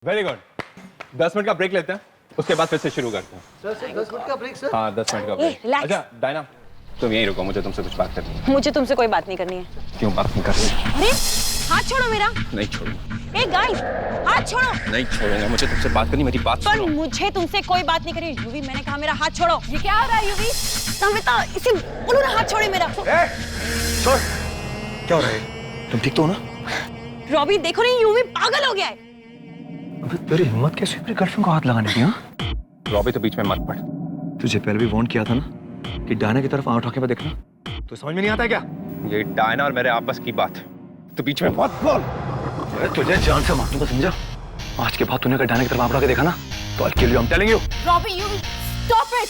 Very good. 10 minute का break लेते हैं, उसके बाद फिर से शुरू करते हैं। सर 10 मिनट का ब्रेक सर। हाँ 10 मिनट का ब्रेक। relax। अच्छा डायना, तुम यहीं रुको, मुझे तुमसे कुछ बात करनी है। मुझे तुमसे कोई बात नहीं करनी है। क्यों बात नहीं करनी? अरे हाथ छोड़ो मेरा। नहीं छोड़ूंगा। ए गाइस, हाथ छोड़ो। नहीं छोड़ूंगा, मुझे तुमसे बात करनी, मेरी बात पर सुनो। मुझे तुमसे कोई बात नहीं करनी। यूवी, मैंने कहा मेरा हाथ छोड़ो। ये क्या हो रहा है यूवी? संविता, इसे बोलो ना हाथ छोड़े मेरा। छोड़। क्या हो रहा है? तुम ठीक तो हो ना? रॉबी देखो नहीं, यूवी पागल हो गया है। अबे तेरी हिम्मत कैसे अपनी गर्लफ्रेंड को हाथ लगाने की? हाँ, रॉबी तो बीच में मत पड़। तुझे पहले भी वार्न किया था ना कि डायना की तरफ आंख उठा के मत देखना। तो समझ में नहीं आता है क्या? ये डायना और मेरे आपस की बात है, तो बीच में मत बोल। अरे तुझे जान से मार दूंगा, समझा? आज के बाद तूने अगर डायना की तरफ आंख उठा के देखा ना तो I'll kill you, I'm telling you। Robbie, UV, stop it.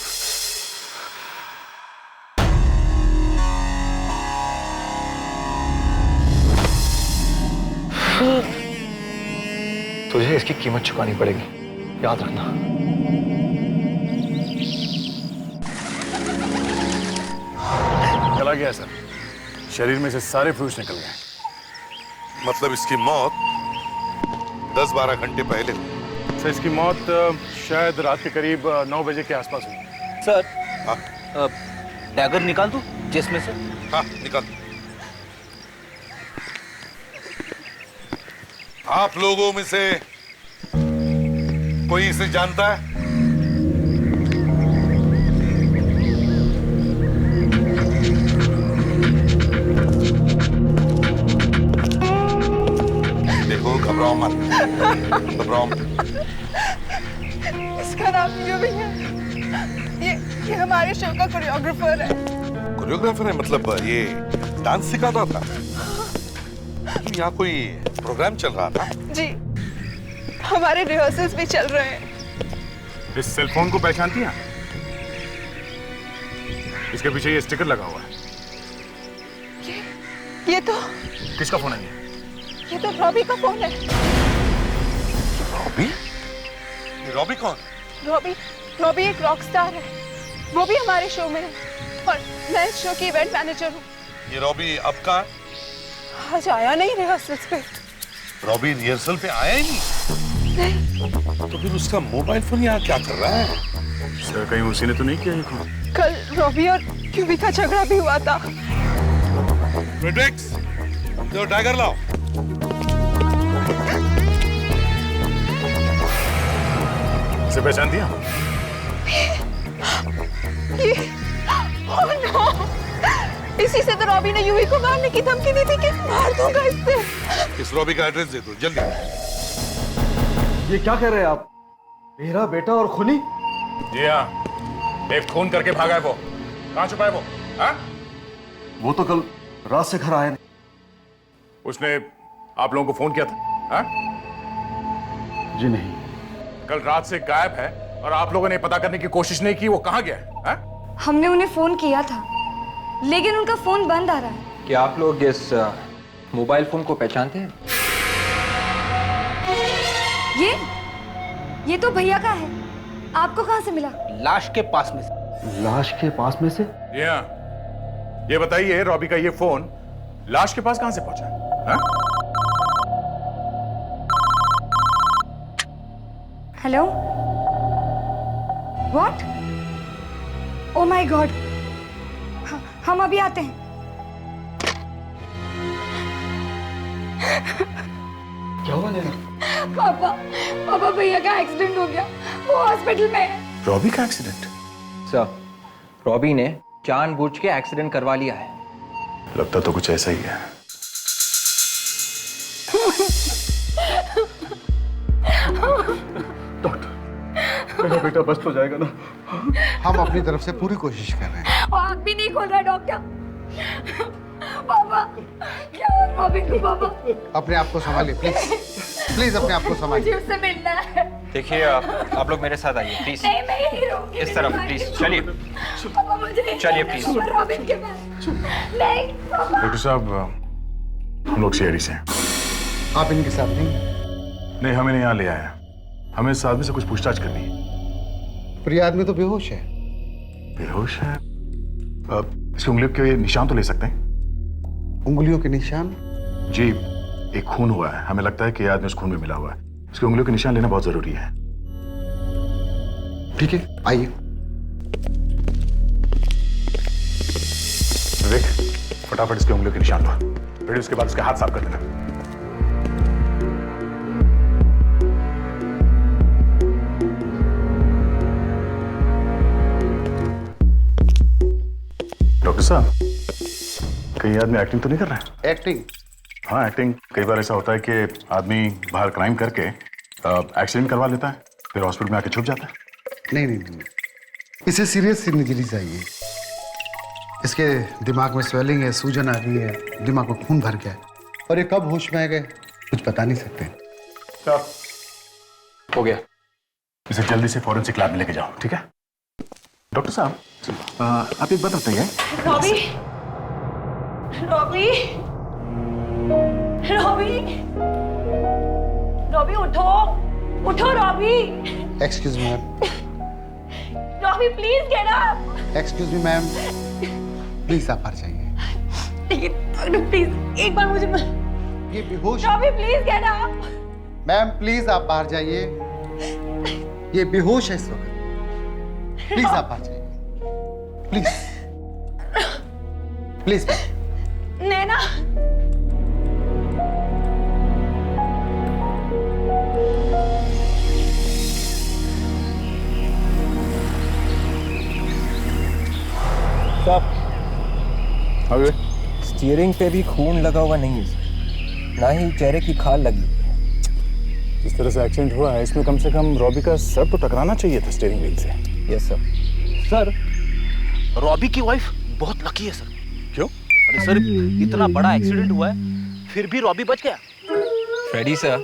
तुझे इसकी कीमत चुकानी पड़ेगी, याद रखना। चला गया सर, शरीर में से सारे फ्लूइड्स निकल गए। मतलब इसकी मौत 10-12 घंटे पहले। सर इसकी मौत शायद रात के करीब 9 बजे के आसपास हुई। सर हाँ डैगर निकाल दूं जिसमें से? हाँ निकाल। आप लोगों में से कोई इसे जानता है? देखो घबराओ मत, घबराओ मत। इसका नाम यूवी है। ये हमारे शो का कोरियोग्राफर है। कोरियोग्राफर है? मतलब ये डांस सिखाता था? यहाँ कोई प्रोग्राम चल रहा था? जी, हमारे रिहर्सल्स भी चल रहे हैं। इस सेलफोन को पहचानती हैं? इसके पीछे ये स्टिकर लगा हुआ है। ये तो किसका फोन है ये? ये तो रॉबी का फोन है। रॉबी? ये रॉबी कौन? रॉबी एक रॉक स्टार है। वो भी हमारे शो में है और मैं इस शो की इवेंट मैनेजर हूँ। ये रॉबी अब कहाँ है? आज आया नहीं रिहर्सल्स पे। रॉबी रिहर्सल पे आया ही नहीं? तो फिर उसका मोबाइल फोन यहाँ क्या कर रहा है? सर कहीं उसी ने तो नहीं किया ये फोन? कल रॉबी और यूवी का झगड़ा भी हुआ था। फ्रेडरिक्स, जो टाइगर लाओ। इसे पहचानती हैं? ये ओह नो! इसी से तो रॉबी ने यूवी को मारने की धमकी दी थी कि मार दूंगा इससे। इस रॉबी का एड्रेस दे दो जल्दी। ये क्या कह रहे हैं आप? मेरा बेटा और खूनी? जी हाँ, एक खून करके भागा है वो। कहाँ छुपा है वो? हाँ? वो तो कल रात से घर आया नहीं। उसने आप लोगों को फोन किया था? हाँ? जी नहीं। कल रात से गायब है और आप लोगों ने पता करने की कोशिश नहीं की वो कहाँ गया है? हाँ? हमने उन्हें फोन किया था लेकिन उनका फोन बंद आ रहा है। क्या आप लोग इस मोबाइल फोन को पहचानते हैं? ये तो भैया का है। आपको कहाँ से मिला? लाश के पास में से। लाश के पास में से? जी हाँ। ये बताइए रॉबी का ये फोन लाश के पास कहाँ से पहुंचा? हाँ? Hello? What? Oh my God, हम अभी आते हैं। क्या हुआ नैना? पापा भैया का एक्सीडेंट हो गया, वो हॉस्पिटल में है। रॉबी का एक्सीडेंट? सर, रॉबी ने जानबूझ के एक्सीडेंट करवा लिया है। लगता तो कुछ ऐसा ही है। मेरा बेटा बच तो जाएगा ना? हम अपनी तरफ से पूरी कोशिश कर रहे हैं। आँख भी नहीं खोल रहा डॉक्टर। पापा क्या हो रॉबी को? पापा अपने आप को संभालिए प्लीज, प्लीज अपने आप को संभालिए। मुझे उससे मिलना है। देखिए आप लोग मेरे साथ आइए प्लीज। नहीं, मैं यहीं रहूंगी। इस तरफ प्लीज, चलिए। पापा मुझे चलिए, प्लीज। रॉबिन के पास। नहीं पापा। डॉक्टर साहब, हम लोग शहरी से हैं। आप इनके साथ नहीं? नहीं, हमें यहाँ ले आया। हमें इस आदमी से कुछ पूछताछ करनी है। पर ये आदमी तो बेहोश है। बेहोश है? इसकी उंगलियों के निशान तो ले सकते हैं? उंगलियों के निशान? जी, एक खून हुआ है, हमें लगता है कि ये आदमी उस खून में मिला हुआ है। उसकी उंगलियों के निशान लेना बहुत जरूरी है। ठीक है, आइए। विवेक, फटाफट इसकी उंगलियों के निशान लो, फिर उसके बाद उसके हाथ साफ कर देना। डॉक्टर साहब, कहीं आदमी एक्टिंग तो नहीं कर रहा है? एक्टिंग? हाँ, एक्टिंग। कई बार ऐसा होता है कि आदमी बाहर क्राइम करके एक्सीडेंट करवा लेता है, फिर हॉस्पिटल में आके छुप जाता है। नहीं नहीं नहीं, इसे सीरियस इंजरी चाहिए। इसके दिमाग में स्वेलिंग है, सूजन आ गई है, दिमाग में खून भर गया है, और ये कब होश में आ गए कुछ बता नहीं सकते। हो गया। इसे जल्दी से फॉरेंसिक लैब में लेके जाओ, ठीक है? डॉक्टर साहब, आप एक बात बताइए। रॉबी, रॉबी, रॉबी, रॉबी उठो, उठो Robbie. Excuse me ma'am. Robbie please get up. Excuse me ma'am, please आप बाहर जाइए। लेकिन प्लीज एक बार मुझे। ये बेहोश। Robbie please get up. Ma'am please आप बाहर जाइए, ये बेहोश है इस वक्त। प्लीज आप बाहर जाइए, प्लीज प्लीज। नैना, स्टीयरिंग पे भी खून लगा हुआ नहीं है, ना ही चेहरे की खाल लगी। जिस तरह से एक्सीडेंट हुआ है, इसमें कम से कम रॉबी का सर तो टकराना चाहिए था स्टीयरिंग व्हील से। Yes sir. सर, रॉबी की वाइफ बहुत लकी है सर। क्यों? अरे सर, इतना बड़ा एक्सीडेंट हुआ है, फिर भी रॉबी बच गया। फ्रेडी सर,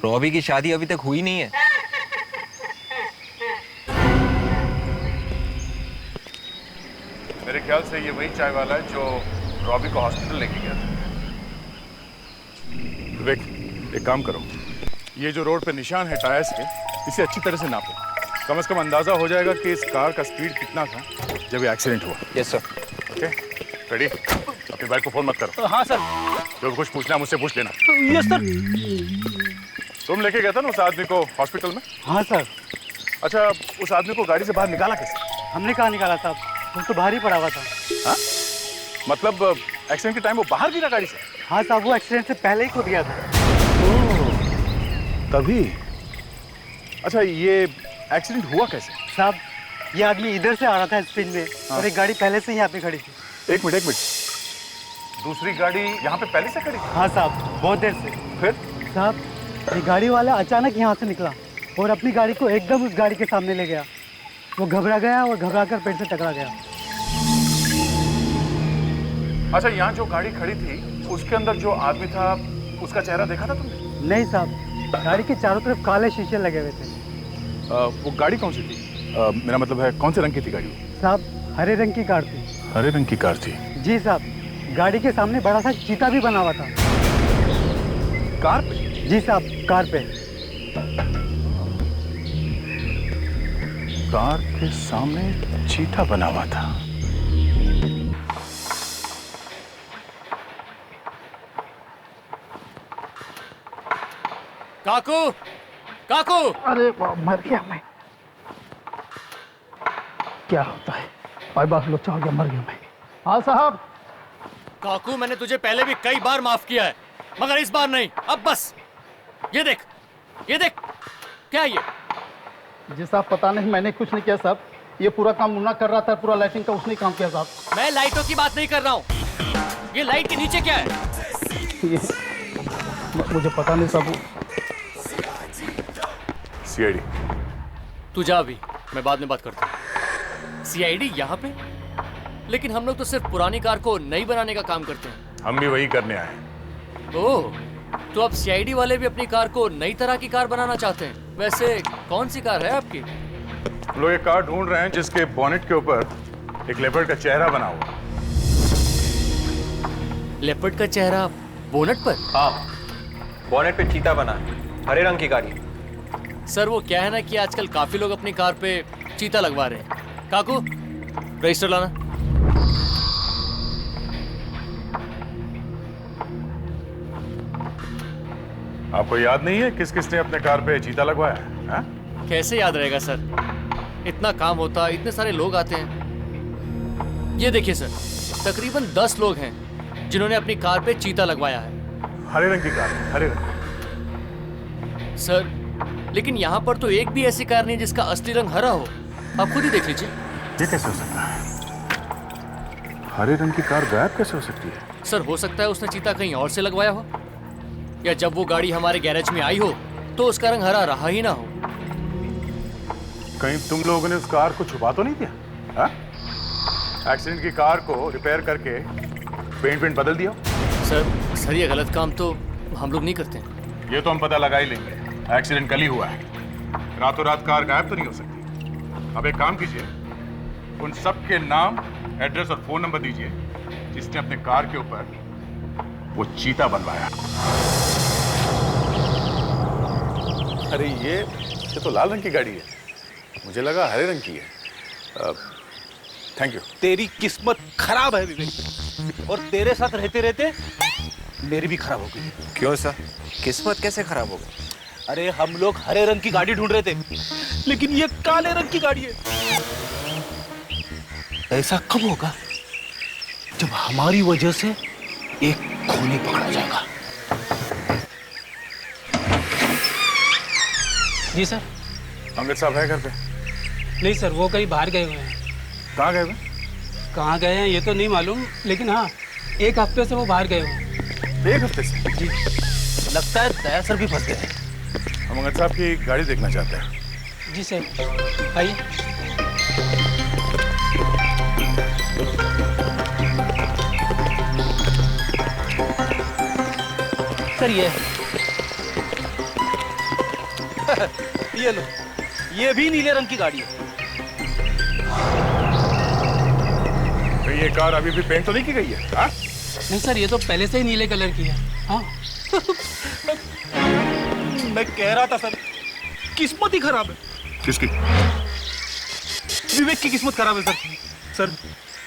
रॉबी की शादी अभी तक हुई नहीं है। मेरे ख्याल से ये वही चाय वाला है जो रॉबी को हॉस्पिटल लेके गया था। विवेक, एक काम करो, ये जो रोड पे निशान है टायर्स के, इसे अच्छी तरह से नापो। कम से कम अंदाजा हो जाएगा कि इस कार का स्पीड कितना था जब ये एक्सीडेंट हुआ। Yes sir. Okay, ready? अपनी बाइक को फोन मत करो। हाँ सर। जो कुछ पूछना मुझसे पूछ लेना। Yes sir. तुम लेके गया था ना उस आदमी को हॉस्पिटल में? हाँ सर। अच्छा, उस आदमी को गाड़ी से बाहर निकाला कैसे? हमने कहाँ निकाला था, वो तो बाहर ही पड़ा हुआ था। हाँ? मतलब एक्सीडेंट के टाइम वो बाहर गिरा गाड़ी से? हाँ साहब, वो एक्सीडेंट से पहले ही कूद गया था। तभी। अच्छा, ये एक्सीडेंट हुआ कैसे? साहब, ये आदमी इधर से आ रहा था स्पीड में, और एक गाड़ी पहले से ही यहाँ पे खड़ी थी। एक मिनट। दूसरी गाड़ी यहाँ पे पहले से खड़ी थी? हाँ साहब, बहुत देर से। फिर? साहब, ये गाड़ी वाला अचानक यहाँ से निकला और अपनी गाड़ी को एकदम उस गाड़ी के सामने ले गया। वो घबरा गया और घबरा कर पेड़ से टकरा गया। अच्छा, यहाँ जो गाड़ी खड़ी थी उसके अंदर जो आदमी था, उसका चेहरा देखा था तुमने? नहीं साहब, गाड़ी के चारों तरफ काले शीशे लगे हुए थे। वो गाड़ी कौन सी थी? मेरा मतलब है, कौन से रंग की थी गाड़ी? साहब, हरे रंग की कार थी। हरे रंग की कार थी? जी साहब, गाड़ी के सामने बड़ा सा चीता भी बना हुआ था। कार पे? जी साहब, कार पे। कार के सामने चीता बना हुआ था। काकू, काकू! अरे मर गया मैं। क्या होता है? भाई बात लोचा हो गया, मर गया मैं। हाँ साहब। काकू, मैंने तुझे पहले भी कई बार माफ किया है, मगर इस बार नहीं। अब बस। ये देख, ये देख, क्या है ये? जी साहब, पता नहीं, मैंने कुछ नहीं किया साहब। ये पूरा काम मुन्ना कर रहा था, पूरा लाइटिंग का उसने काम किया साहब। मैं लाइटों की बात नहीं कर रहा हूँ। ये लाइट के नीचे क्या है? ये मुझे पता नहीं साहब। सीआईडी। तू जा अभी, मैं बाद में बात करता हूँ। सीआईडी यहाँ पे? लेकिन हम लोग तो सिर्फ पुरानी कार को नई बनाने का काम करते हैं। हम भी वही करने आए हैं। ओह, तो अब सीआईडी वाले भी अपनी कार को नई तरह की कार बनाना चाहते हैं। वैसे कौन सी कार है आपकी? हम लोग एक कार ढूंढ रहे हैं जिसके बॉनेट के ऊपर एक लेपर्ड का चेहरा बना हुआ। लेपर्ड का चेहरा बोनट पर? हाँ, बॉनेट पे चीता बना है, हरे रंग की गाड़ी। सर, वो क्या है ना कि आजकल काफी लोग अपनी कार पे चीता लगवा रहे हैं। काकू, रजिस्टर लाना। आपको याद नहीं है किस किसने अपने कार पे चीता लगवाया है? हाँ? कैसे याद रहेगा सर, इतना काम होता, इतने सारे लोग आते हैं। ये देखिए सर, तकरीबन 10 लोग हैं जिन्होंने अपनी कार पे चीता लगवाया है। हरे रंग की कार है, हरे रंग। सर लेकिन यहाँ पर तो एक भी ऐसी कार नहीं जिसका असली रंग हरा हो। आप खुद ही देख लीजिए। ये कैसे हो सकता है? हरे रंग की कार गायब कैसे हो सकती है? सर हो सकता है उसने चीता कहीं और से लगवाया हो, या जब वो गाड़ी हमारे गैरेज में आई हो तो उसका रंग हरा रहा ही ना हो। कहीं तुम लोगों ने उस कार को छुपा तो नहीं दिया? हाँ? एक्सीडेंट की कार को रिपेयर करके पेंट बदल दिया? सर ये गलत काम तो हम लोग नहीं करते। ये तो हम पता लगा ही लेंगे। एक्सीडेंट कल ही हुआ है, रातों रात कार गायब तो नहीं हो सकती। अब एक काम कीजिए, उन सब के नाम, एड्रेस और फोन नंबर दीजिए जिसने अपने कार के ऊपर वो चीता बनवाया। अरे ये तो लाल रंग की गाड़ी है, मुझे लगा हरे रंग की है। Thank you. तेरी किस्मत खराब है विवेक, और तेरे साथ रहते रहते मेरी भी खराब हो गई। क्यों सर, किस्मत कैसे खराब हो गई? अरे हम लोग हरे रंग की गाड़ी ढूंढ रहे थे, लेकिन ये काले रंग की गाड़ी है। ऐसा कब होगा जब हमारी वजह से एक खूनी पकड़ा जाएगा। जी सर। अंगद साहब है घर पे? नहीं सर, वो कहीं बाहर गए हुए हैं। कहाँ गए हुए? कहाँ गए हैं ये तो नहीं मालूम, लेकिन हाँ 1 हफ्ते से वो बाहर गए हुए। 1 हफ्ते से? जी। लगता है दया सर भी फंस गए हैं। हम अंगद साहब की गाड़ी देखना चाहते हैं। जी सर, आइए। सर ये लो, ये भी नीले रंग की गाड़ी है। तो ये कार अभी भी पेंट तो नहीं की गई है? हाँ? नहीं सर, ये तो पहले से ही नीले कलर की है। हाँ। मैं कह रहा था सर, किस्मत ही खराब है। किसकी? विवेक की किस्मत खराब है सर। सर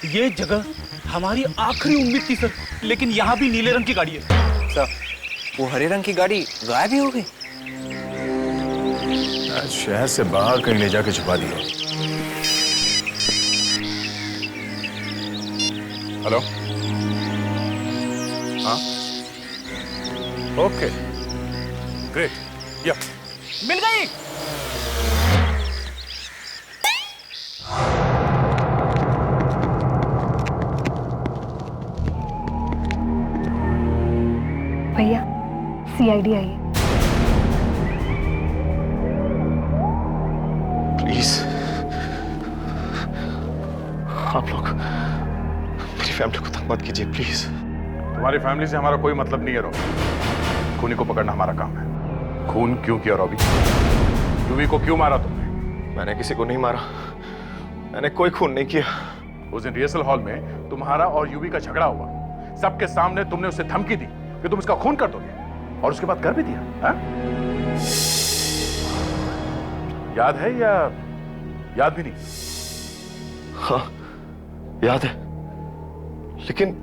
ये जगह हमारी आखिरी उम्मीद थी सर, लेकिन यहाँ भी नीले रंग की गाड़ी है। सर वो हरे रंग की गाड़ी गायब ही हो गई। शहर से बाहर कहीं ले जाके छुपा दिया। हेलो? हाँ? Okay, great. या मिल गई। भैया सीआईडी आई है। प्लीज आप लोग मेरी फैमिली को तंग मत कीजिए प्लीज। तुम्हारी फैमिली से हमारा कोई मतलब नहीं है रॉबी। खूनी को पकड़ना हमारा काम है। खून क्यों किया रॉबी? यूवी को क्यों मारा तुमने? मैंने किसी को नहीं मारा, मैंने कोई खून नहीं किया। उस दिन रिहर्सल हॉल में तुम्हारा और यूवी का झगड़ा हुआ, सबके सामने तुमने उसे धमकी दी कि तुम उसका खून कर दोगे, और उसके बाद कर भी दिया। हा? याद है या याद भी नहीं? हाँ याद है, लेकिन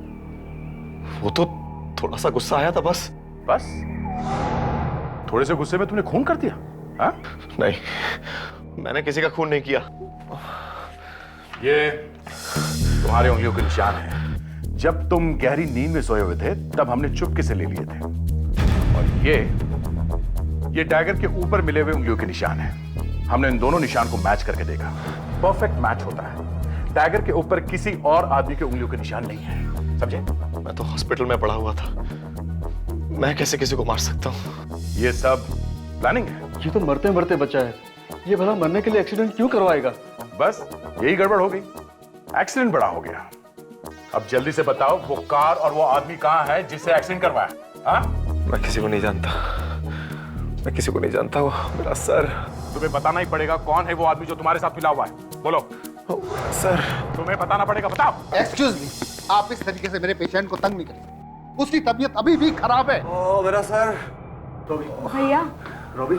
वो तो थोड़ा सा गुस्सा आया था बस। बस? थोड़े से गुस्से में तुमने खून कर दिया? हाँ? नहीं, मैंने किसी का खून नहीं किया। ये तुम्हारे उंगलियों के निशान हैं। जब तुम गहरी नींद में सोए हुए थे तब हमने चुपके से ले लिए थे। और ये डैगर के ऊपर मिले हुए उंगलियों के निशान हैं। हमने इन दोनों निशान को मैच करके देखा, परफेक्ट मैच होता है। डैगर के ऊपर किसी और आदमी के उंगलियों के निशान नहीं है, समझे? मैं तो हॉस्पिटल में पड़ा हुआ था, मैं कैसे किसी को मार सकता हूँ? ये सब प्लानिंग है। ये तो मरते मरते बचा है, ये भला मरने के लिए एक्सीडेंट क्यों करवाएगा? बस यही गड़बड़ हो गई, एक्सीडेंट बड़ा हो गया। अब जल्दी से बताओ वो कार और वो आदमी कहाँ है जिससे एक्सीडेंट करवाया? हाँ? मैं किसी को नहीं जानता, मैं किसी को नहीं जानता। वो मेरा सर। तुम्हें बताना ही पड़ेगा कौन है वो आदमी जो तुम्हारे साथ मिला हुआ है। बोलो। सर तुम्हें बताना पड़ेगा, बताओ। एक्सक्यूज मी, आप इस तरीके से मेरे पेशेंट को तंग नहीं करें, उसकी तबीयत अभी भी खराब है। ओ मेरा सर। भैया रॉबी,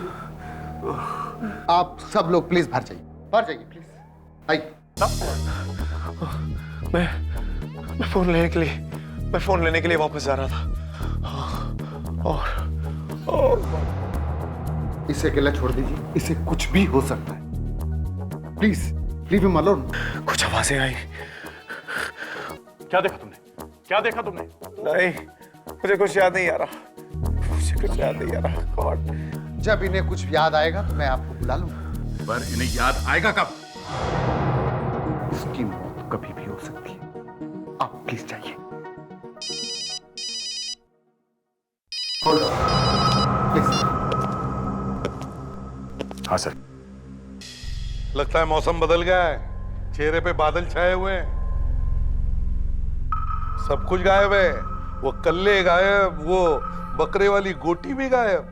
आप सब लोग प्लीज बाहर जाइए प्लीज। आइए। मैं फोन लेने के लिए वापस जा रहा था, और इसे अकेला छोड़ दीजिए, इसे कुछ भी हो सकता है। Please leave him alone. कुछ आवाजें आई। क्या देखा तुमने? क्या देखा तुमने? नहीं, मुझे कुछ याद नहीं आ रहा, मुझे कुछ याद नहीं आ रहा। गॉड, जब इन्हें कुछ याद आएगा तो मैं आपको बुला लूंगा। पर इन्हें याद आएगा कब? इसकी मौत कभी भी हो सकती है। आप प्लीज जाइए। प्लीज। हाँ सर। लगता है मौसम बदल गया है, चेहरे पे बादल छाए हुए हैं, सब कुछ गायब है। वो कल्ले गायब, वो बकरे वाली गोटी भी गायब,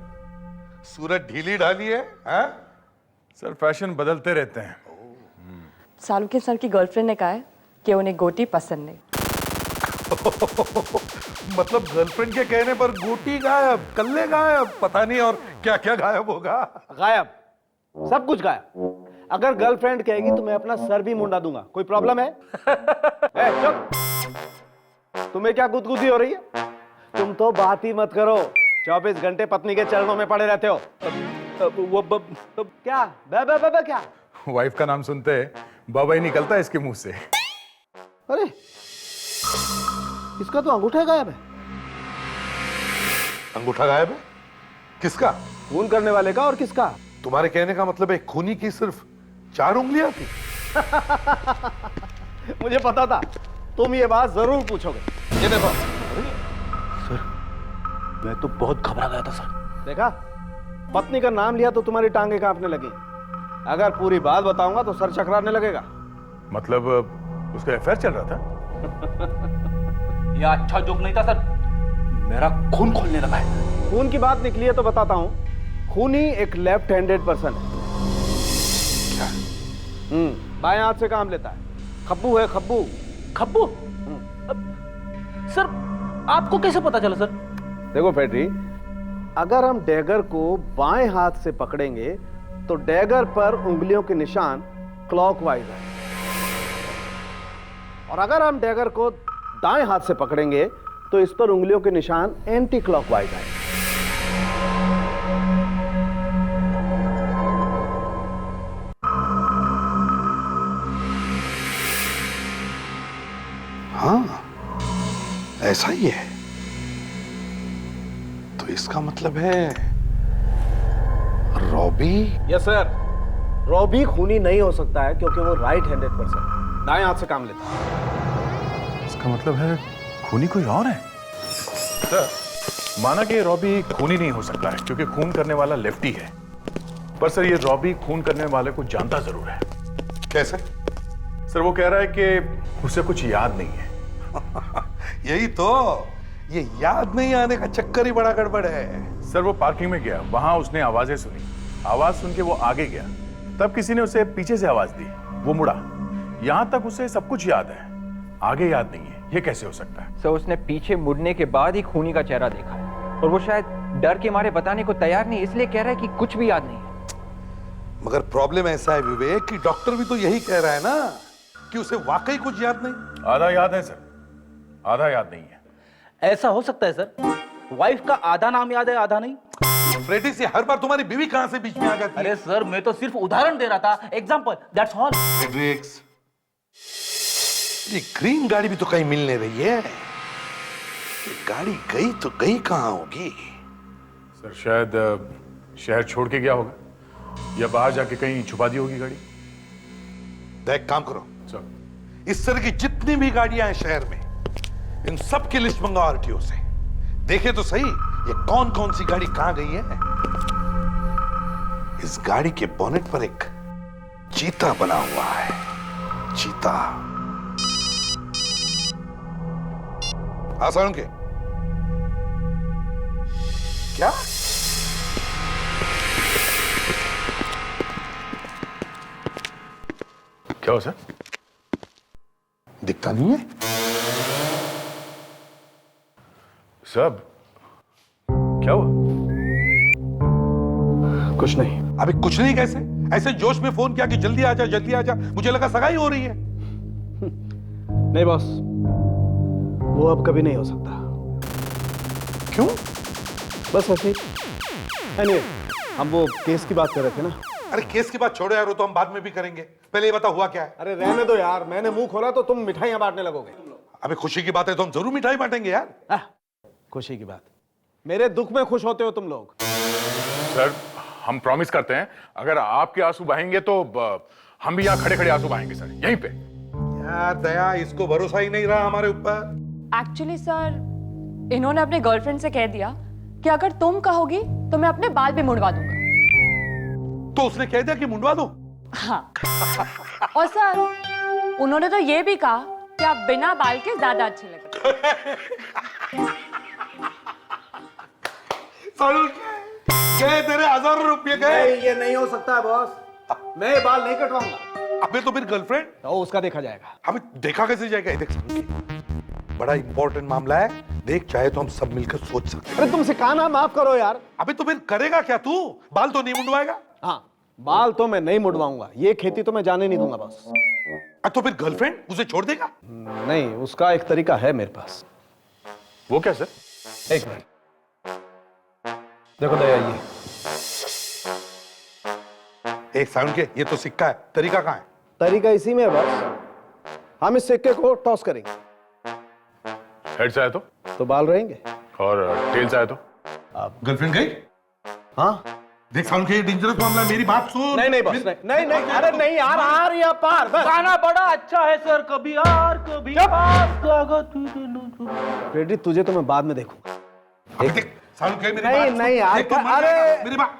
सूरज ढीली ढाली है। हाँ? सर फैशन बदलते रहते हैं। सालुके सर की गर्लफ्रेंड ने कहा है कि उन्हें गोटी पसंद नहीं। मतलब गर्लफ्रेंड के कहने पर गोटी गायब, कल्ले गायब, पता नहीं और क्या क्या गायब होगा। गायब, सब कुछ गायब। अगर गर्लफ्रेंड कहेगी तो मैं अपना सर भी मुंडा दूंगा। कोई प्रॉब्लम है? चुप। तुम्हें क्या गुदगुदी हो रही है? तुम तो बात ही मत करो, 24 घंटे पत्नी के चरणों में पड़े रहते हो। क्या बे क्या? वाइफ का नाम सुनते बाबा ही निकलता है इसके मुंह से। अरे इसका तो अंगूठा गायब है। अंगूठा गायब है? किसका? खून करने वाले का। और किसका? तुम्हारे कहने का मतलब है खूनी की सिर्फ 4 उंगलियां थी? मुझे पता था तुम ये बात जरूर पूछोगे। ये देखो सर, मैं तो बहुत घबरा गया था सर। देखा, पत्नी का नाम लिया तो तुम्हारी टांगे कांपने लगी। अगर पूरी बात बताऊंगा तो सर चकराने लगेगा। मतलब उसका अफेयर चल रहा था? ये अच्छा जोक नहीं था सर, मेरा खून खोलने लगा है। खून की बात निकली है तो बताता हूं। खूनी एक लेफ्ट हैंडेड पर्सन है। क्या? बाएं हाथ से काम लेता है। खब्बू है, खब्बू। खब्बू? सर आपको कैसे पता चला सर? देखो फेड्री, अगर हम डैगर को बाएं हाथ से पकड़ेंगे तो डैगर पर उंगलियों के निशान क्लॉकवाइज है, और अगर हम डैगर को दाएं हाथ से पकड़ेंगे तो इस पर उंगलियों के निशान एंटी क्लॉकवाइज है। हाँ, ऐसा ही है। तो इसका मतलब है रॉबी? यस सर, रॉबी खूनी नहीं हो सकता है क्योंकि वो राइट हैंडेड पर्सन, दाएं हाथ से काम लेता है। इसका मतलब है खूनी कोई और है? सर, माना कि रॉबी खूनी नहीं हो सकता है क्योंकि खून करने वाला लेफ्टी है, पर सर ये रॉबी खून करने वाले को जानता जरूर है। कैसे? सर वो कह रहा है कि उसे कुछ याद नहीं है। यही तो, ये याद नहीं आने का चक्कर ही बड़ा गड़बड़ है। सर वो पार्किंग में गया, वहां उसने आवाजें सुनी, आवाज सुन के वो आगे गया, तब किसी ने उसे पीछे से आवाज दी, वो मुड़ा, यहां तक उसे सब कुछ याद है, आगे याद नहीं है। ये कैसे हो सकता है? सर उसने पीछे मुड़ने के बाद ही खूनी का चेहरा देखा है, और वो शायद डर के मारे बताने को तैयार नहीं, इसलिए कह रहा है कि कुछ भी याद नहीं है। मगर प्रॉब्लम ऐसा है विवेक कि डॉक्टर भी तो यही कह रहा है ना कि उसे वाकई कुछ याद नहीं। आधा याद है सर, आधा याद नहीं है। ऐसा हो सकता है सर, वाइफ का आधा नाम याद है, आधा नहीं। फ्रेडी से हर बार तुम्हारी बीवी कहां से बीच में आ जाती है? अरे सर मैं तो सिर्फ उदाहरण दे रहा था, एग्जांपल, दैट्स ऑल। फ्रेडरिक्स, ये ग्रीन गाड़ी भी तो कहीं मिल नहीं रही है। ये गाड़ी गई तो गई कहां होगी? सर शायद शहर छोड़ के गया होगा, या बाहर जाके कहीं छुपा दी होगी गाड़ी। देख, काम करो, सर इस तरह की जितनी भी गाड़ियां हैं शहर में, इन सब की लिस्ट मंगाओ आरटीओ से। देखे तो सही ये कौन कौन सी गाड़ी कहां गई है। इस गाड़ी के बोनेट पर एक चीता बना हुआ है, चीता। आसान के क्या? क्या हो सर? दिखता नहीं है सब? क्या हुआ? कुछ नहीं। अभी कुछ नहीं कैसे? ऐसे जोश में फोन किया कि जल्दी आ जा, जल्दी आ जा, मुझे लगा सगाई हो रही है। नहीं बॉस, वो अब कभी नहीं हो सकता। क्यों? बस ऐसे ही। एनीवे, हम वो केस की बात कर रहे थे ना। अरे केस की बात छोड़ो यार, वो तो हम बाद में भी करेंगे, पहले ये बता हुआ क्या है। अरे रहने दो यार, मैंने मुंह खोला तो तुम मिठाइयां बांटने लगोगे। अबे खुशी की बात है तो हम जरूर मिठाई बांटेंगे यार। खुशी की बात, मेरे दुख में खुश होते हो तुम लोग। सर हम प्रॉमिस करते हैं अगर आपके आंसू बहेंगे तो हम भी यहाँ खड़े खड़े आंसू बहाएंगे सर, यहीं पे। यार दया, इसको भरोसा ही नहीं रहा हमारे ऊपर। एक्चुअली सर, इन्होंने अपने गर्लफ्रेंड से कह दिया कि अगर तुम कहोगी तो मैं अपने बाल भी मुड़वा दूंगा। तो उसने कह दिया कि मुंडवा दो? हाँ। और सर उन्होंने तो ये भी कहा कि आप बिना बाल के ज्यादा अच्छे लगते। गए तेरे 1000 रुपये गए। ये नहीं हो सकता है बॉस, मैं ये बाल नहीं कटवाऊंगा। अबे तो फिर गर्लफ्रेंड? तो उसका देखा जाएगा। अबे देखा कैसे जाएगा? देख बड़ा इंपॉर्टेंट मामला है, देख चाहे तो हम सब मिलकर सोच सकते हैं। अरे तुमसे कहा ना, माफ करो यार। अबे तो फिर करेगा क्या तू? बाल तो नहीं मुंडवाएगा? हाँ, बाल तो मैं नहीं मुड़वाऊंगा, ये खेती तो मैं जाने नहीं दूंगा बॉस। तो फिर गर्लफ्रेंड उसे छोड़ देगा? नहीं, उसका एक तरीका है मेरे पास। वो क्या सर? एक मिनट, देखो दया, ये एक साउंड के, ये तो सिक्का है, तरीका कहाँ है? तरीका इसी में है बॉस। हम इस सिक्के को टॉस करेंगे, हेड से आए तो बाल रहेंगे, और टेल से आए तो गर्लफ्रेंड गई? हाँ देख साउंड के, ये डेंजरस मामला है, मेरी बात सुन। नहीं नहीं बॉस, नहीं नहीं, अरे नहीं यार, आर या पार बस। गाना बड़ा अच्छा है सर, कभी आर कभी पार। फ्रेडी, तुझे तो मैं बाद में देखूंगा। देख साउंड के, मेरी नहीं बात नहीं यार, अरे मेरी बात।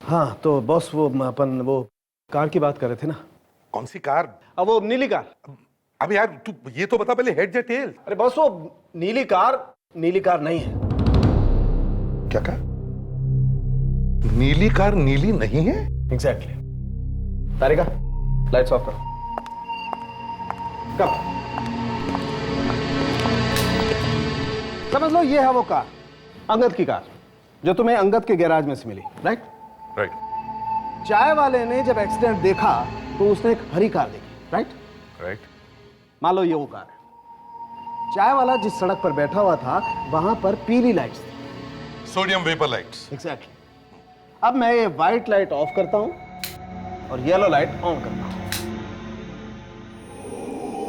हाँ तो बॉस, वो अपन वो कार की बात कर रहे थे ना। कौन सी कार? अब वो नीली कार। अब यार तू ये तो बता पहले, हेड या टेल? अरे बॉस, वो नीली कार नहीं है। क्या कहा? नीली कार नीली नहीं है? एग्जैक्टली। तारिका, लाइट्स ऑफ करो। कम समझ लो, ये है वो कार, अंगद की कार, जो तुम्हें अंगद के गैराज में से मिली। Right right. चाय वाले ने जब एक्सीडेंट देखा तो उसने एक हरी कार देखी। Right right. मान लो ये वो कार है। चाय वाला जिस सड़क पर बैठा हुआ था वहां पर पीली लाइट्स थी, सोडियम वेपर लाइट्स। एग्जैक्टली। अब मैं ये व्हाइट लाइट ऑफ करता हूं और येलो लाइट ऑन करता हूं।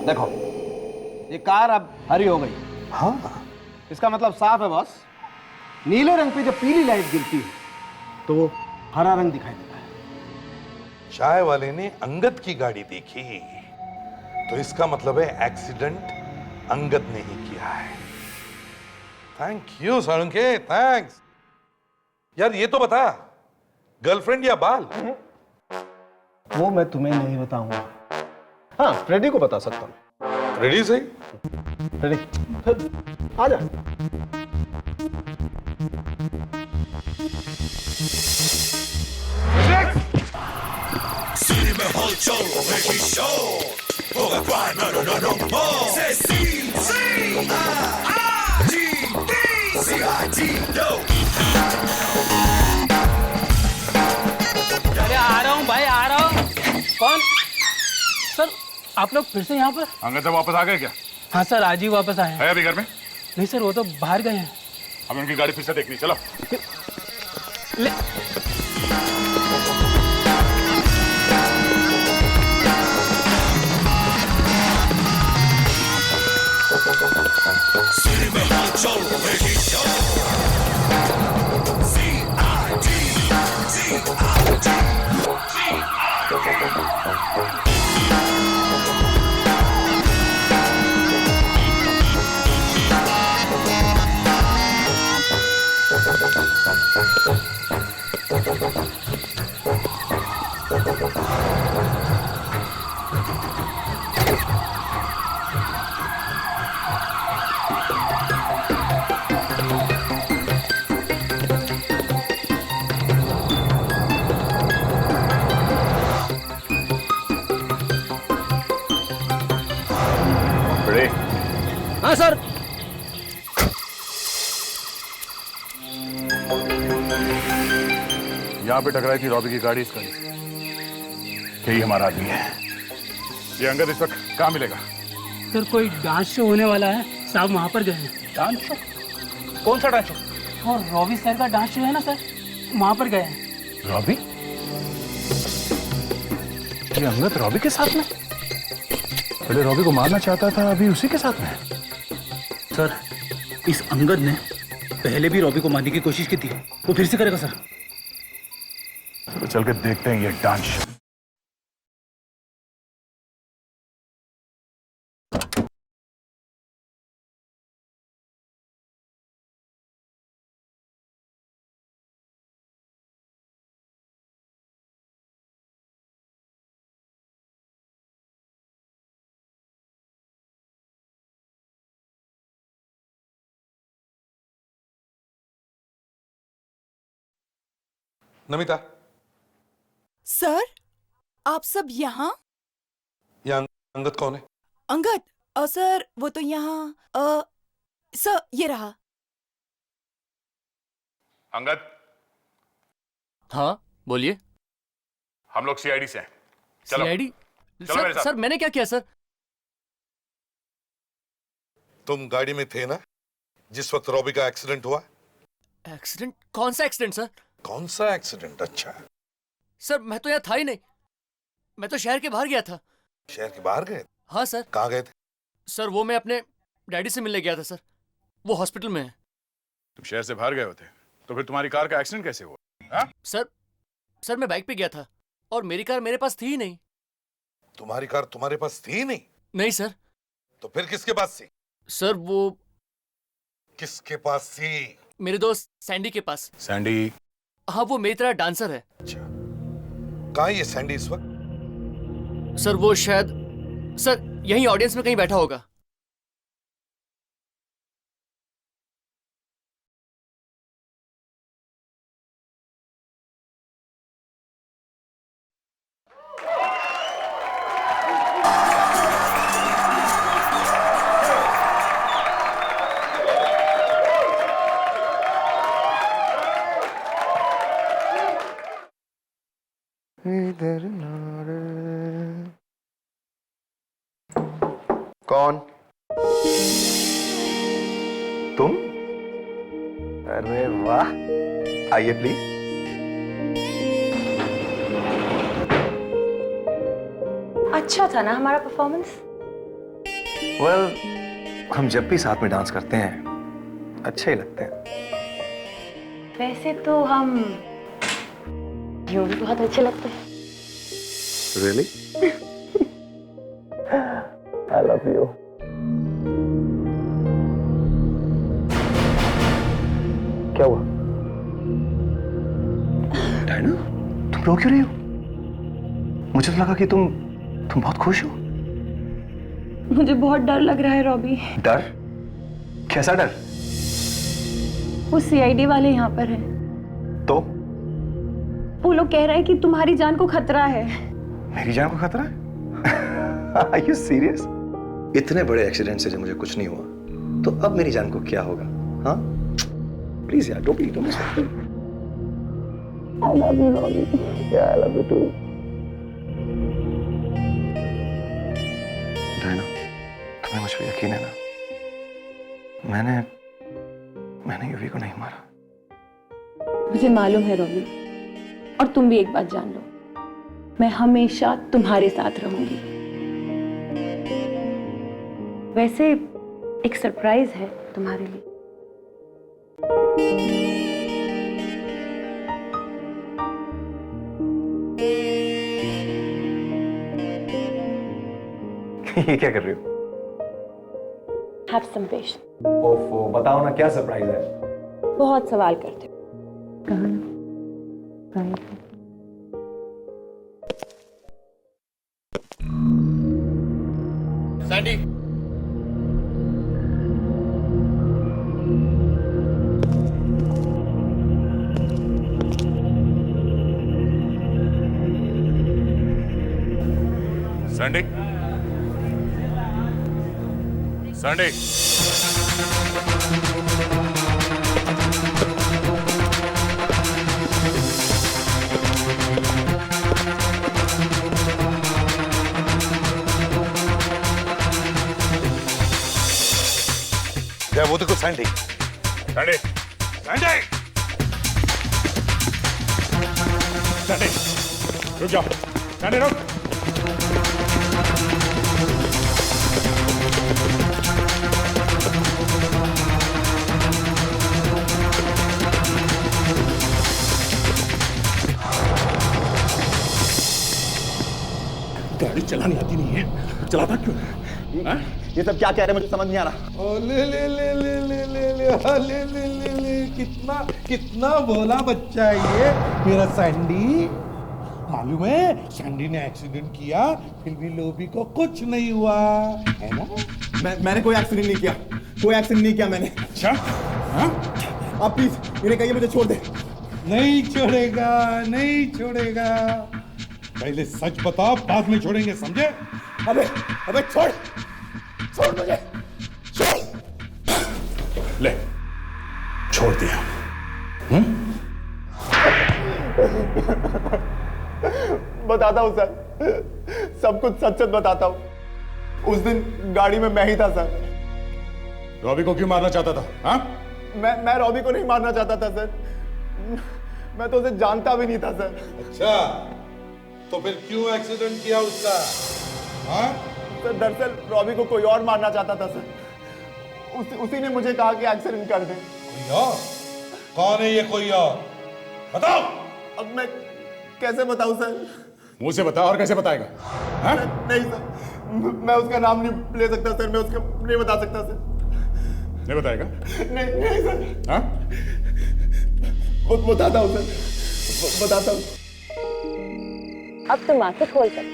देखो, ये कार अब हरी हो गई। हाँ, इसका मतलब साफ है बॉस, नीले रंग पे जब पीली लाइट गिरती है तो वो हरा रंग दिखाई देता है। चाय वाले ने अंगद की गाड़ी देखी, तो इसका मतलब है एक्सीडेंट अंगद ने ही किया है। Thank you Salunkhe, thanks. यार ये तो बता, गर्लफ्रेंड या बाल? वो मैं तुम्हें नहीं बताऊंगा। हाँ, फ्रेडी को बता सकता हूँ। रेडी सही? रेडी, आ जा। अरे आ रहा हूँ भाई, आ रहा हूँ। कौन? सर आप लोग फिर से यहाँ पर? अंगद से वापस आ गए क्या? हाँ सर, आज ही वापस आए हैं। है अभी घर में? नहीं सर, वो तो बाहर गए हैं। अब उनकी गाड़ी फिर से देखनी, चलो। ले हाँ सर। यहां पे टकराई थी रॉबी की गाड़ी इस गाड़ी से। यही हमारा आदमी है। ये अंगद इस वक्त कहाँ मिलेगा? सर कोई डांस शो होने वाला है, साहब वहाँ पर गए हैं। Dance show? कौन सा डांस शो? और रॉबी सर का डांस शो है ना सर, वहाँ पर गए हैं। रॉबी? ये अंगद रॉबी के साथ में? पहले रॉबी को मारना चाहता था, अभी उसी के साथ में। सर इस अंगद ने पहले भी रॉबी को मारने की कोशिश की थी, वो फिर से करेगा सर। तो चल के देखते हैं ये डांस शो। नमिता, सर आप सब यहाँ? ये अंगद कौन है? अंगद? सर वो तो यहाँ सर ये रहा। अंगद? हाँ बोलिए। हम लोग सीआईडी से हैं। चलो। सीआईडी? चलो मेरे साथ। सर मैंने क्या किया सर? तुम गाड़ी में थे ना जिस वक्त रॉबी का एक्सीडेंट हुआ? एक्सीडेंट? कौन सा एक्सीडेंट सर? कौन सा एक्सीडेंट? अच्छा सर मैं तो यहाँ था ही नहीं, मैं तो शहर के बाहर गया था। शहर के बाहर गए? हाँ सर। कहाँ गए थे? सर वो मैं अपने डैडी से मिलने गया था सर, वो हॉस्पिटल में है। तुम शहर से बाहर गए होते तो फिर तुम्हारी कार का एक्सीडेंट कैसे हुआ? हाँ? सर मैं बाइक पे गया था और मेरी कार मेरे पास थी ही नहीं। तुम्हारी कार तुम्हारे पास थी नहीं? नहीं सर। तो फिर किसके पास थी? सर वो किसके पास थी? मेरे दोस्त सैंडी के पास। सैंडी? हाँ वो मेरी तरह डांसर है। अच्छा, कहाँ है ये सैंडी इस वक्त? सर वो शायद सर यहीं ऑडियंस में कहीं बैठा होगा। कौन? तुम? अरे वाह, आइए प्लीज। अच्छा था ना हमारा परफॉर्मेंस? वेल, हम जब भी साथ में डांस करते हैं अच्छे ही लगते हैं। वैसे तो हम यूं भी बहुत अच्छे लगते हैं। Really? I love you. क्या हुआ? डायना, तुम रो क्यों रही हो? मुझे तो लगा कि तुम बहुत खुश हो। मुझे बहुत डर लग रहा है रॉबी। डर? कैसा डर? वो सीआईडी वाले यहाँ पर हैं। तो? वो लोग कह रहे हैं कि तुम्हारी जान को खतरा है। मेरी जान को खतरा है? Are you serious? इतने बड़े एक्सीडेंट से जब मुझे कुछ नहीं हुआ, तो अब मेरी जान को क्या होगा? हाँ? प्लीज यार, don't be I love you, Robbie. Yeah, I love you too. Diana, तुम्हें मुझ पर यकीन है ना? मैंने यूवी को नहीं मारा। मुझे मालूम है रॉबी, और तुम भी एक बात जान लो, मैं हमेशा तुम्हारे साथ रहूंगी। वैसे एक सरप्राइज है तुम्हारे लिए। ये क्या कर रही हो? Have some patience. ओफो, बताओ ना क्या सरप्राइज है? बहुत सवाल करते हो। कहाँ? सैंडी, सैंडी, सैंडी, वो देखो सैंडी। सैंडी, सैंडी, सैंडी, रुक जाओ। सैंडी रुक। गाड़ी चलानी आती नहीं है, चलाता क्यों है? ये सब क्या कह रहे हैं मुझे समझ नहीं आ रहा। ओ ले ले ले ले ले ले ले ले ले ले ले कितना कितना भोला बच्चा है ये मेरा सैंडी। मालूम है सैंडी ने एक्सीडेंट किया फिर भी लोबी को कुछ नहीं हुआ है ना। मैंने कोई एक्सीडेंट नहीं किया, कोई एक्सीडेंट नहीं किया मैंने। अच्छा हाँ? आप प्लीज इन्हें कहिए मुझे छोड़ दे। नहीं छोड़ेगा, नहीं छोड़ेगा। पहले सच बता, बाद में छोड़ेंगे, समझे? अबे अबे छोड़ छोड़ मुझे, छोड़। ले छोड़ दिया। बताता हूँ सर, सब कुछ सच सच बताता हूँ। उस दिन गाड़ी में मैं ही था सर। रॉबी को क्यों मारना चाहता था? हाँ? मैं रॉबी को नहीं मारना चाहता था सर, मैं तो उसे जानता भी नहीं था सर। अच्छा तो फिर क्यों एक्सीडेंट किया उसका? हाँ? सर दरअसल रॉबी को कोई और मारना चाहता था सर, उसी ने मुझे कहा कि एक्सीडेंट कर दे। कोई और? कौन है ये कोई और? बताओ। अब मैं कैसे बताऊं सर? मुंह से बता। और कैसे बताएगा? हाँ? नहीं सर, मैं उसका नाम नहीं ले सकता सर, मैं उसका नहीं बता सकता सर। नहीं बताएगा? नहीं सर। हाँ? बताता हूँ सर, बताता हूँ। अब तुम आंखें खोल सकते।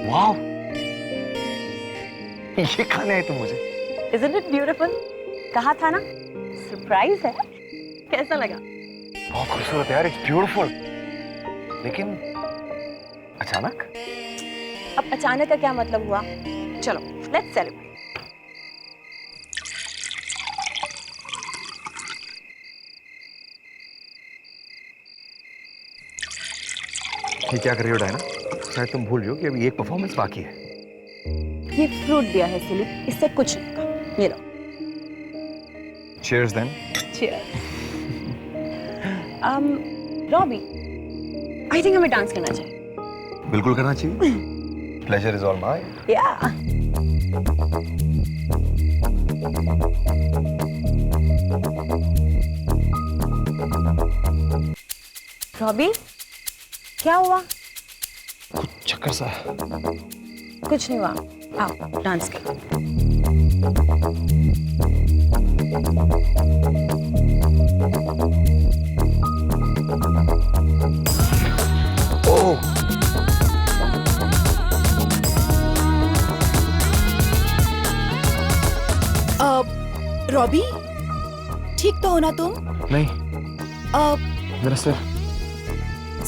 वाह, ये खाने आए तुम मुझे? Isn't it beautiful? कहा था ना, सरप्राइज है। कैसा लगा? बहुत खूबसूरत यार, इट्स ब्यूटीफुल। लेकिन अचानक? अब अचानक का क्या मतलब हुआ? चलो, लेट्स सेलिब्रेट। ये क्या कर रही हो डायना? शायद तुम भूल रही हो कि अभी एक परफॉर्मेंस बाकी है। ये फ्रूट दिया है सिली, इससे कुछ नहीं होगा। ये लो। Cheers then. Cheers. Robbie, I think हमें डांस करना चाहिए। बिल्कुल करना चाहिए। Pleasure is all mine. Yeah. Robbie, क्या हुआ? कुछ चक्कर सा। कुछ नहीं हुआ, आओ डांस करो। ओह, रॉबी, ठीक तो हो ना तुम? नहीं, मेरा सिर।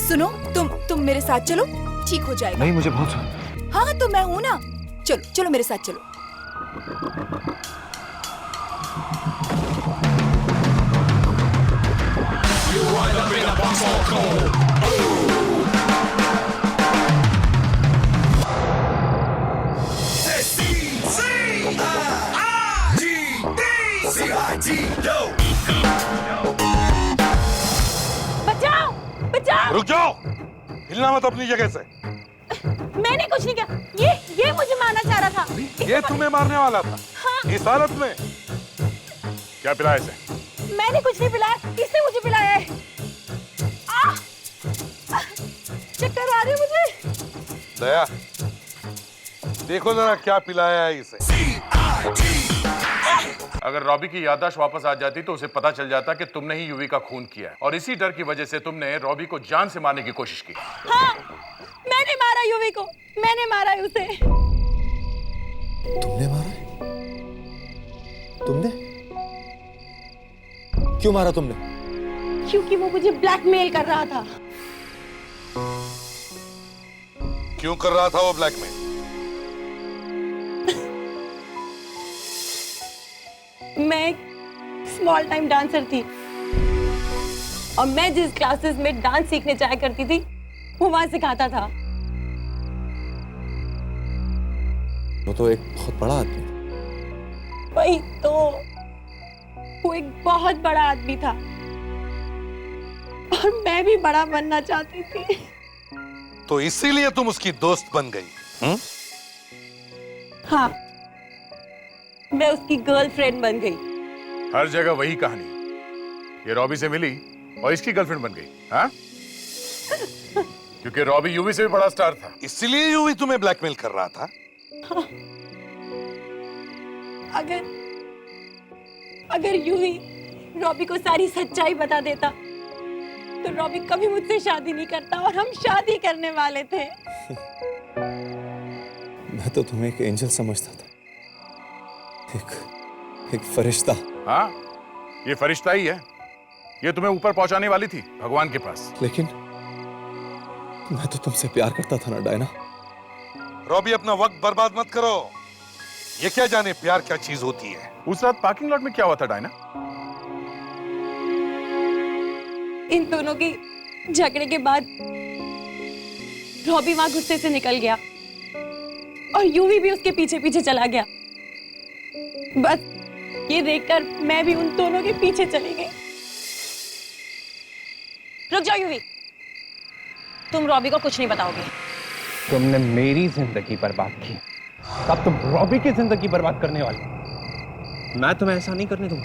सुनो, तुम मेरे साथ चलो, ठीक हो जाएगा। नहीं, मुझे बहुत। हाँ तो मैं हूं ना, चलो चलो मेरे साथ चलो। बचाओ, बचाओ। रुक जाओ, हिलना मत अपनी जगह से। मैंने कुछ नहीं किया, ये मुझे मारना चाह रहा था। ये तुम्हें मारने वाला था? हाँ। इस हालत में? क्या पिलाया इसे? मैंने कुछ नहीं पिलाया, इसने मुझे पिलाया है। चक्कर आ रहे हैं मुझे। दया, देखो जरा क्या पिलाया है इसे। अगर रॉबी की याददाश्त वापस आ जाती तो उसे पता चल जाता कि तुमने ही यूवी का खून किया है और इसी डर की वजह से तुमने रॉबी को जान से मारने की कोशिश की। हाँ, मैंने मारा यूवी को, मैंने मारा उसे। तुमने मारा? तुमने? क्यों मारा तुमने? क्योंकि वो मुझे ब्लैकमेल कर रहा था। क्यों कर रहा था वो ब्लैकमेल? मैं एक स्मॉल टाइम डांसर थी और मैं जिस क्लासेस में डांस सीखने जाया करती थी वो वहां सिखाता था। वो तो एक बहुत बड़ा आदमी। वही तो, वो एक बहुत बड़ा आदमी था और मैं भी बड़ा बनना चाहती थी। तो इसीलिए तुम उसकी दोस्त बन गई? हाँ, मैं उसकी गर्लफ्रेंड बन गई। हर जगह वही कहानी, ये रॉबी से मिली और इसकी गर्लफ्रेंड बन गई। हाँ? क्योंकि रॉबी यूवी से भी बड़ा स्टार था, इसीलिए यूवी तुम्हें ब्लैकमेल कर रहा था। हाँ। अगर यूवी रॉबी को सारी सच्चाई बता देता तो रॉबी कभी मुझसे शादी नहीं करता और हम शादी करने वाले थे। मैं तो तुम्हें एक एंजल समझता था, एक फरिश्ता। हाँ, ये फरिश्ता ही है। ये तुम्हें ऊपर पहुंचाने वाली थी भगवान के पास। लेकिन मैं तो तुमसे प्यार करता था ना डायना। रॉबी, अपना वक्त बर्बाद मत करो। ये क्या जाने प्यार क्या चीज होती है। उस रात पार्किंग लॉट में क्या हुआ था डायना? इन दोनों की झगड़े के बाद रॉबी वहां गुस्से से निकल गया और यूवी भी उसके पीछे पीछे चला गया। बस ये देखकर मैं भी उन दोनों के पीछे चली गई। रुक जाओ यूवी, तुम रॉबी को कुछ नहीं बताओगे। तुमने मेरी जिंदगी बर्बाद की, अब तुम रॉबी की जिंदगी बर्बाद करने वाली। मैं तुम्हें ऐसा नहीं करने दूंगा।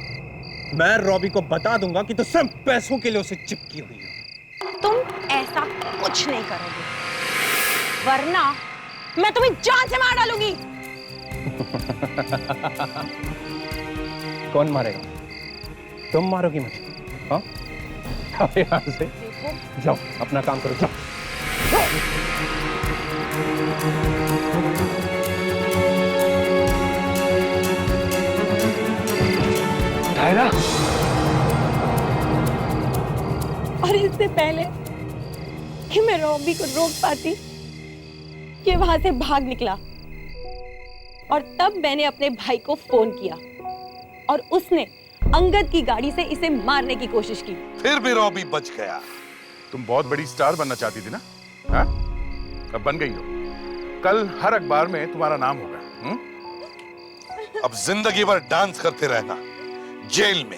मैं रॉबी को बता दूंगा कि तुम सिर्फ पैसों के लिए उसे चिपकी हुई हो। तुम ऐसा कुछ नहीं करोगे, वरना मैं तुम्हें जान से मार डालूंगी। कौन मारेगा? तुम मारोगी मुझे? हाँ? अब यहाँ से जाओ, अपना काम करो, जाओ। डायना। और इससे पहले कि मैं रॉबी को रोक पाती, ये वहां से भाग निकला और तब मैंने अपने भाई को फोन किया और उसने अंगद की गाड़ी से इसे मारने की कोशिश की। फिर भी रॉबी बच गया। तुम बहुत बड़ी स्टार बनना चाहती थी ना? हाँ? अब बन गई हो। कल हर अखबार में तुम्हारा नाम होगा। अब जिंदगी भर डांस करते रहना जेल में।